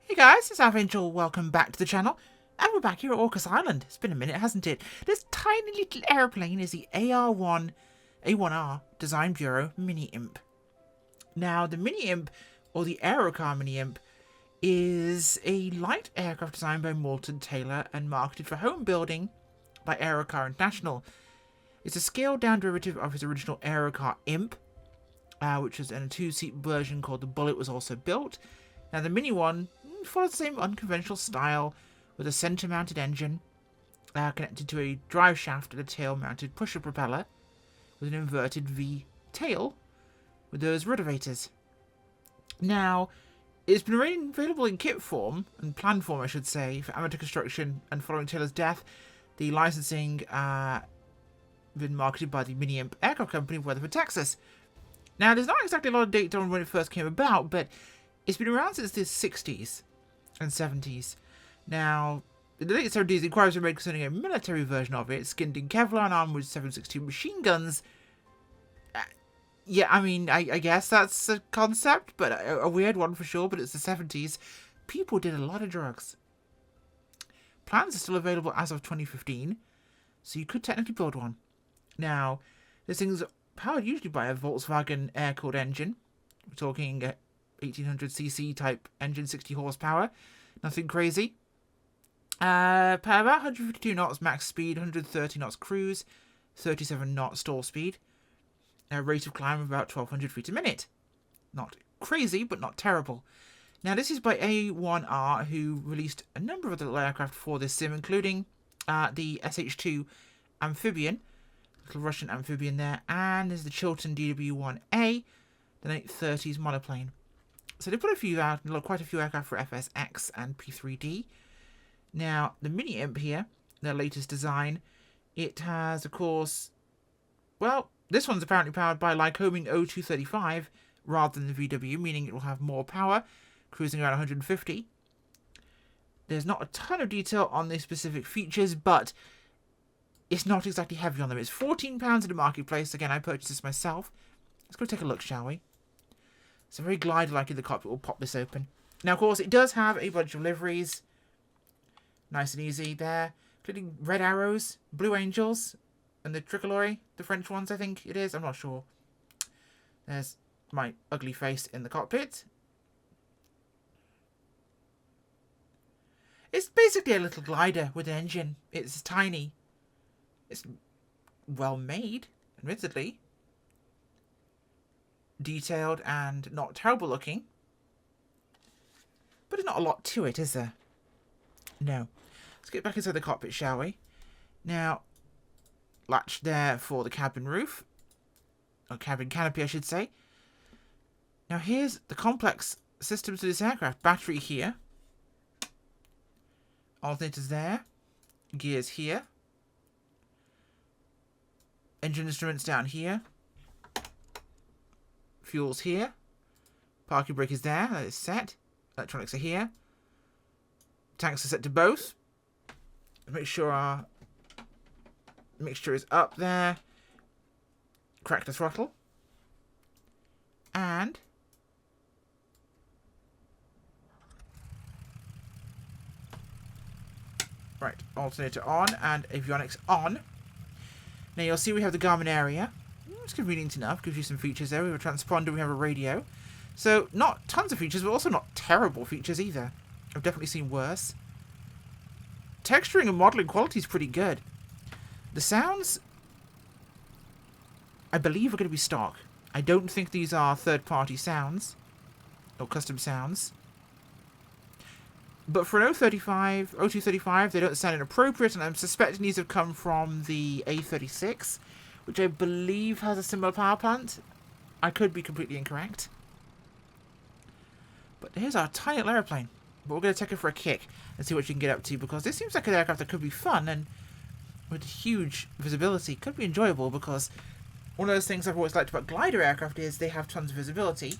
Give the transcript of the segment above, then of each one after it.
Hey guys, it's Aviation. Welcome back to the channel. And we're back here at Orcas Island. It's been a minute, hasn't it? This tiny little airplane is the A1R Design Bureau Mini Imp. Now, the Mini Imp, or the Aerocar Mini Imp, is a light aircraft designed by Moulton Taylor and marketed for home building by Aerocar International. It's a scaled-down derivative of his original Aerocar Imp, which was in a two-seat version called the Bullet was also built. Now, the Mini one follows the same unconventional style with a center-mounted engine connected to a drive shaft and a tail-mounted pusher propeller with an inverted V tail with those rotavators. Now, it's been available in kit form, and plan form I should say, for amateur construction, and following Taylor's death, the licensing been marketed by the Mini Imp Aircraft Company of Weatherford, Texas. Now, there's not exactly a lot of data on when it first came about, but it's been around since the 60s and 70s. Now, in the late 70s, inquiries were made concerning a military version of it, skinned in Kevlar and armed with 7.62 machine guns. Yeah, I mean, I guess that's a concept, but a weird one for sure, but it's the 70s. People did a lot of drugs. Plans are still available as of 2015, so you could technically build one. Now, this thing's powered usually by a Volkswagen air-cooled engine. We're talking 1800cc type engine, 60 horsepower. Nothing crazy. About 152 knots max speed, 130 knots cruise, 37 knots stall speed. A rate of climb of about 1,200 feet a minute. Not crazy, but not terrible. Now, this is by A1R, who released a number of other aircraft for this sim, including the SH-2 amphibian, little Russian amphibian there, and there's the Chilton DW-1A, the late 30s monoplane. So they put a few out, quite a few aircraft for FSX and P3D. Now, the Mini Imp here, their latest design, it has, of course, well, this one's apparently powered by Lycoming O235 rather than the VW, meaning it will have more power, cruising around 150. There's not a ton of detail on the specific features, but it's not exactly heavy on them. It's £14 in the marketplace. Again, I purchased this myself. Let's go take a look, shall we? It's a very glider-like in the cockpit. We'll pop this open. Now, of course, it does have a bunch of liveries. Nice and easy there. Including red arrows, blue angels, and the tricolore, the French ones, I think it is. I'm not sure. There's my ugly face in the cockpit. It's basically a little glider with an engine. It's tiny. It's well made, admittedly. Detailed and not terrible looking. But there's not a lot to it, is there? No. Let's get back inside the cockpit, shall we? Now, latch there for the cabin roof. Or cabin canopy, I should say. Now, here's the complex systems to this aircraft. Battery here. Alternators there. Gears here. Engine instruments down here. Fuels here. Parking brake is there. That is set. Electronics are here. Tanks are set to both. Make sure our mixture is up there. Crack the throttle. And right, alternator on and avionics on. Now you'll see we have the Garmin area. It's convenient enough, gives you some features there. We have a transponder, we have a radio. So not tons of features, but also not terrible features either. I've definitely seen worse. Texturing and modeling quality is pretty good. The sounds, I believe, are going to be stock. I don't think these are third-party sounds or custom sounds. But for an O235, they don't sound inappropriate, and I'm suspecting these have come from the A36, which I believe has a similar power plant. I could be completely incorrect. But here's our tiny little airplane. But we're going to take it for a kick and see what you can get up to, because this seems like an aircraft that could be fun and with huge visibility. Could be enjoyable, because one of those things I've always liked about glider aircraft is they have tons of visibility.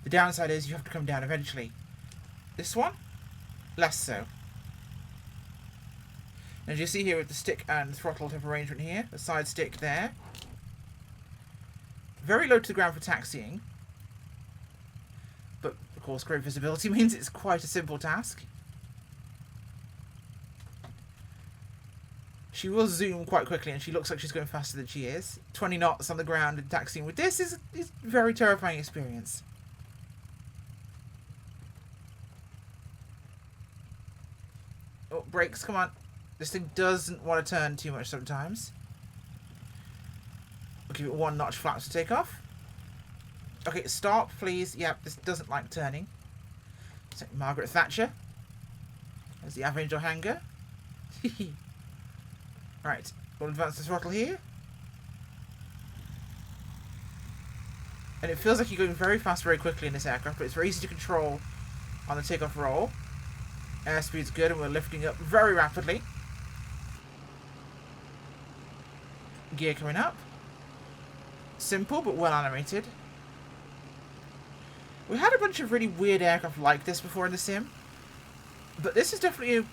The downside is you have to come down eventually. This one, less so. As you see here with the stick and throttle type arrangement here, the side stick there. Very low to the ground for taxiing. But of course, great visibility means it's quite a simple task. She will zoom quite quickly, and she looks like she's going faster than she is. 20 knots on the ground and taxiing with this is a very terrifying experience. Oh, brakes, come on. This thing doesn't want to turn too much sometimes. I'll give it 1 notch flaps to take off. Okay, stop, please. Yep, this doesn't like turning. So, Margaret Thatcher. There's the Avenger hangar. Right, we'll advance the throttle here. And it feels like you're going very fast very quickly in this aircraft, but it's very easy to control on the takeoff roll. Airspeed's good, and we're lifting up very rapidly. Gear coming up. Simple, but well animated. We had a bunch of really weird aircraft like this before in the sim, but this is definitely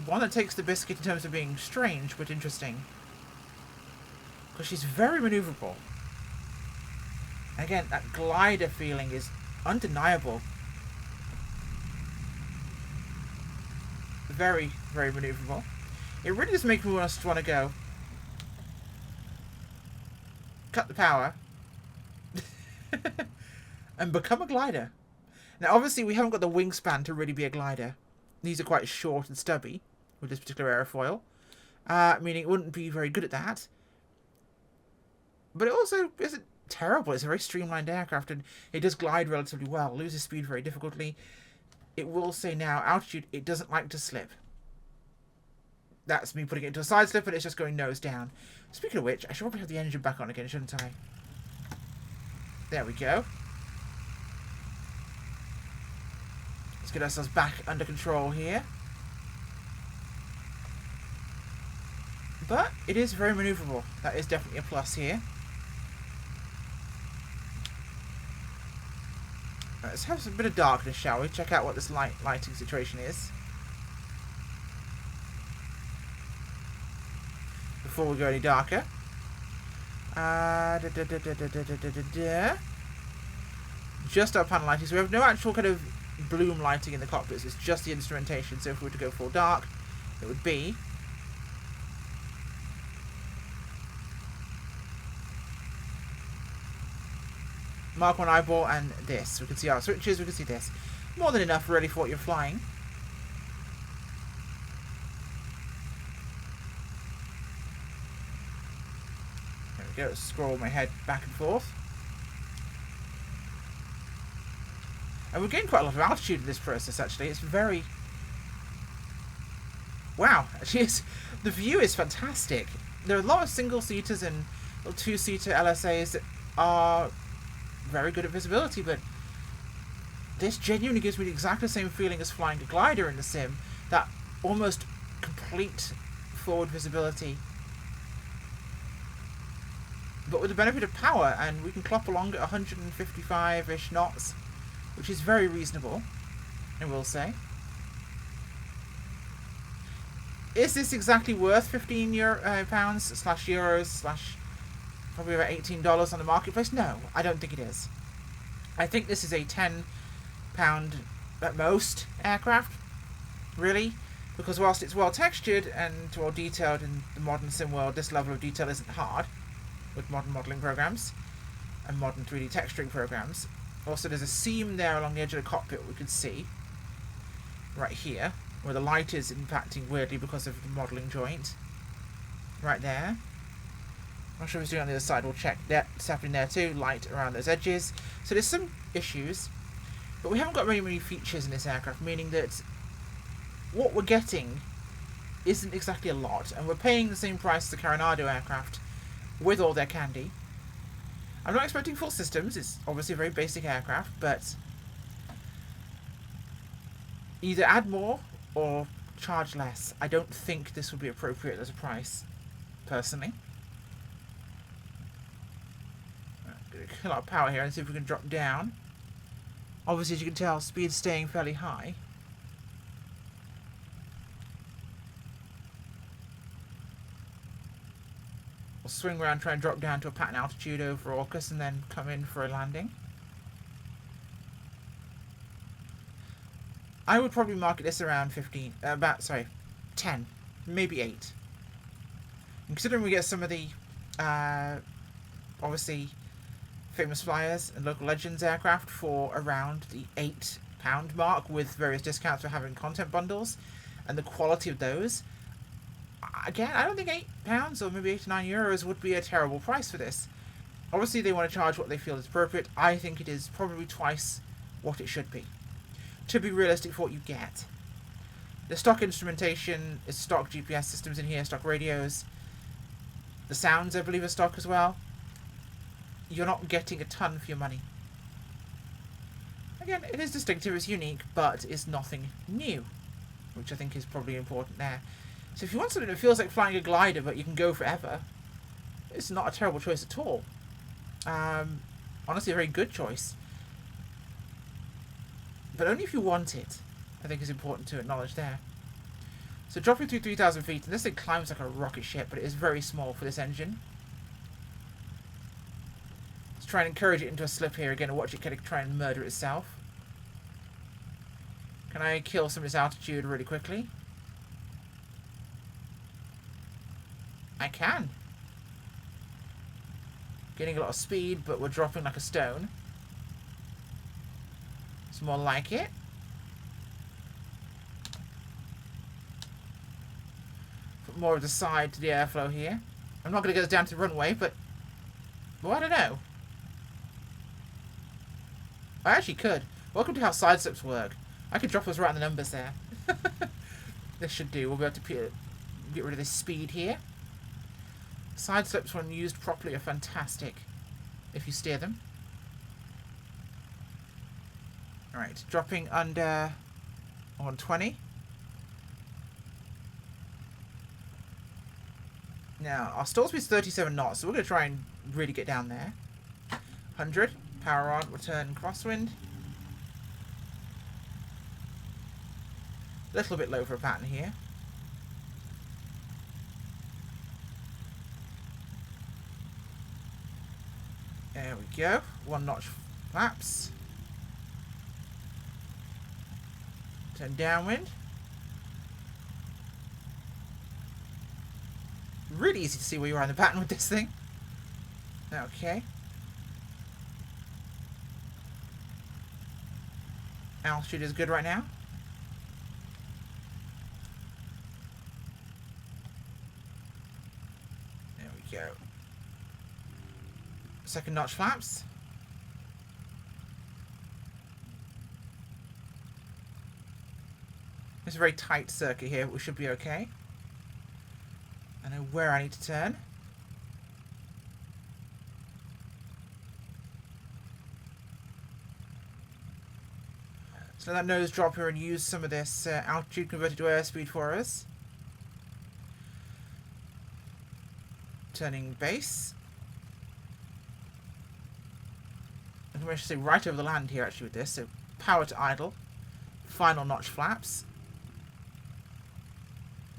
one that takes the biscuit in terms of being strange but interesting. Because she's very maneuverable. And again, that glider feeling is undeniable. Very, very maneuverable. It really does make me want to go. Cut the power. And become a glider. Now obviously we haven't got the wingspan to really be a glider. These are quite short and stubby with this particular airfoil. Meaning it wouldn't be very good at that. But it also isn't terrible. It's a very streamlined aircraft, and it does glide relatively well. Loses speed very difficultly. It will say now, altitude, it doesn't like to slip. That's me putting it into a side slip, and it's just going nose down. Speaking of which, I should probably have the engine back on again, shouldn't I? There we go. Let's get ourselves back under control here. But it is very maneuverable. That is definitely a plus here. Right, let's have a bit of darkness, shall we? Check out what this lighting situation is. Before we go any darker. Just our panel lighting. So we have no actual kind of bloom lighting in the cockpits. It's just the instrumentation. So if we were to go full dark, it would be... Mark 1 eyeball and this. We can see our switches, we can see this. More than enough really for what you're flying. There we go, scroll my head back and forth. And we've gained quite a lot of altitude in this process actually. It's very... Wow, actually the view is fantastic. There are a lot of single-seaters and little two-seater LSAs that are very good at visibility, but this genuinely gives me exactly the same feeling as flying a glider in the sim. That almost complete forward visibility, but with the benefit of power, and we can clop along at 155-ish knots, which is very reasonable, I will say. Is this exactly worth 15 pounds slash euros slash probably about $18 on the marketplace? No, I don't think it is. I think this is a £10 at most aircraft, really, because whilst it's well textured and well detailed in the modern sim world, this level of detail isn't hard with modern modelling programs and modern 3D texturing programs. Also, there's a seam there along the edge of the cockpit we can see right here, where the light is impacting weirdly because of the modelling joint. Right there. I'm not sure if it's doing on the other side, we'll check. That's happening there too, light around those edges. So there's some issues, but we haven't got very many features in this aircraft, meaning that what we're getting isn't exactly a lot, and we're paying the same price as the Coronado aircraft with all their candy. I'm not expecting full systems, it's obviously a very basic aircraft, but either add more or charge less. I don't think this would be appropriate as a price, personally. Kill our power here and see if we can drop down. Obviously, as you can tell, speed's staying fairly high. We'll swing around, try and drop down to a pattern altitude over AUKUS and then come in for a landing. I would probably market this around 15, 10, maybe 8. And considering we get some of the, obviously, famous flyers and local legends aircraft for around the £8 mark with various discounts for having content bundles, and the quality of those, again, I don't think £8 or maybe €8 to €9 would be a terrible price for this. Obviously, they want to charge what they feel is appropriate. I think it is probably twice what it should be, to be realistic for what you get. The stock instrumentation is stock GPS systems in here, stock radios. The sounds, I believe, are stock as well. You're not getting a ton for your money. Again, it is distinctive, it's unique, but it's nothing new, which I think is probably important there. So if you want something that feels like flying a glider, but you can go forever, it's not a terrible choice at all. Honestly, a very good choice. But only if you want it, I think is important to acknowledge there. So dropping through 3,000 feet, and this thing climbs like a rocket ship, but it is very small for this engine. Let's try and encourage it into a slip here again and watch it kind of try and murder itself. Can I kill some of this altitude really quickly? I can. Getting a lot of speed, but we're dropping like a stone. It's more like it. Put more of the side to the airflow here. I'm not going to get us down to the runway, but... well, I don't know. I actually could. Welcome to how side slips work. I could drop us right on the numbers there. This should do. We'll be able to get rid of this speed here. Side slips, when used properly, are fantastic if you steer them. Alright, dropping under 120. Now, our stall speed is 37 knots, so we're going to try and really get down there. 100, power on, return crosswind. A little bit low for a pattern here. There we go. 1 notch flaps. Turn downwind. Really easy to see where you are in the pattern with this thing. Okay. Altitude is good right now. There we go. Second notch flaps. It's a very tight circuit here, but we should be okay. I know where I need to turn. So let that nose drop here and use some of this altitude converted to airspeed for us. Turning base. I should say right over the land here actually with this. So power to idle. Final notch flaps.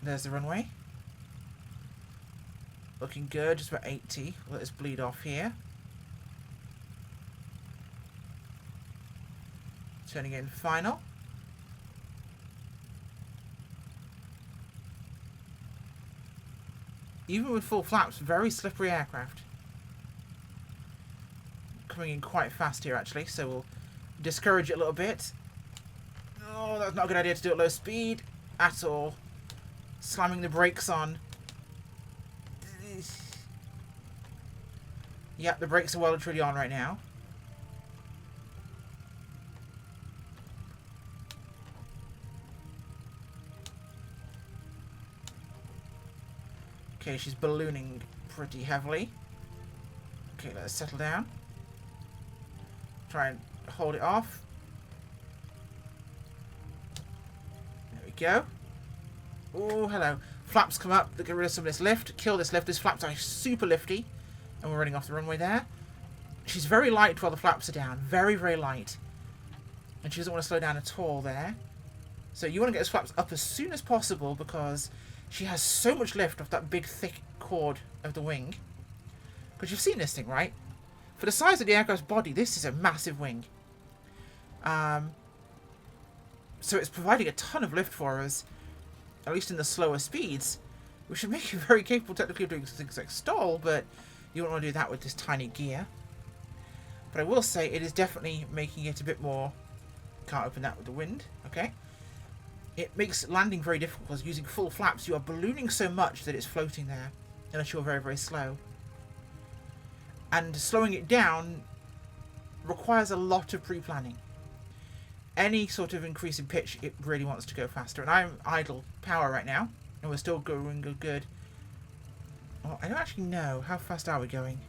There's the runway. Looking good, just about 80. Let us bleed off here. Turning in final. Even with full flaps, very slippery aircraft. Coming in quite fast here actually, so we'll discourage it a little bit. Oh, that's not a good idea to do it at low speed at all. Slamming the brakes on. Yep, the brakes are well and truly on right now. Okay, she's ballooning pretty heavily. Okay, let's settle down. Try and hold it off. There we go. Oh, hello. Flaps come up. Get rid of some of this lift. Kill this lift. This flaps are super lifty. And we're running off the runway there. She's very light while the flaps are down. Very, very light. And she doesn't want to slow down at all there. So you want to get those flaps up as soon as possible because she has so much lift off that big, thick cord of the wing. Because you've seen this thing, right? For the size of the aircraft's body, this is a massive wing. So it's providing a ton of lift for us, at least in the slower speeds, which should make you very capable technically of doing things like stall, but you won't want to do that with this tiny gear. But I will say it is definitely making it a bit more... Can't open that with the wind, okay. It makes landing very difficult because using full flaps you are ballooning so much that it's floating there, unless you're very, very slow. And slowing it down requires a lot of pre-planning. Any sort of increase in pitch, it really wants to go faster. And I'm idle power right now, and we're still going good. Well, I don't actually know. How fast are we going?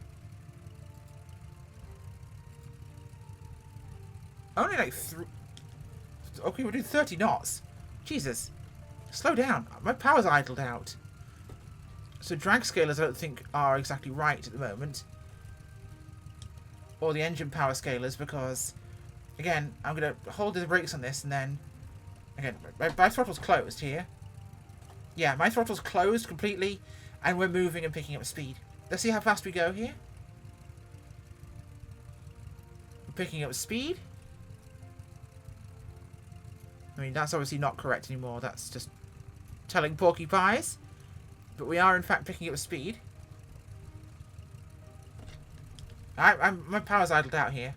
Only like okay, we're doing 30 knots. Jesus. Slow down. My power's idled out. So drag scalers I don't think are exactly right at the moment. Or the engine power scalers, because... Again, I'm going to hold the brakes on this, and then... Again, my throttle's closed here. Yeah, my throttle's closed completely, and we're moving and picking up speed. Let's see how fast we go here. We're picking up speed. I mean, that's obviously not correct anymore. That's just telling porcupines. But we are, in fact, picking up speed. My power's idled out here.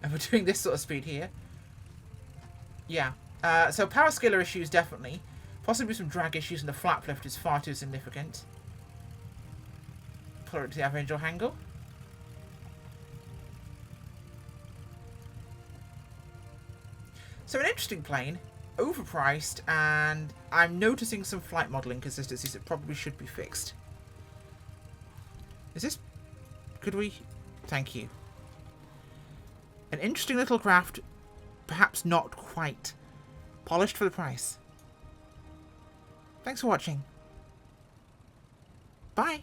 And we're doing this sort of speed here. Yeah. So power scaler issues, definitely. Possibly some drag issues, and the flap lift is far too significant. Pull it to the Aviation angle. So an interesting plane, overpriced, and I'm noticing some flight modelling consistencies that probably should be fixed. Is this... Could we... Thank you. An interesting little craft, perhaps not quite polished for the price. Thanks for watching. Bye.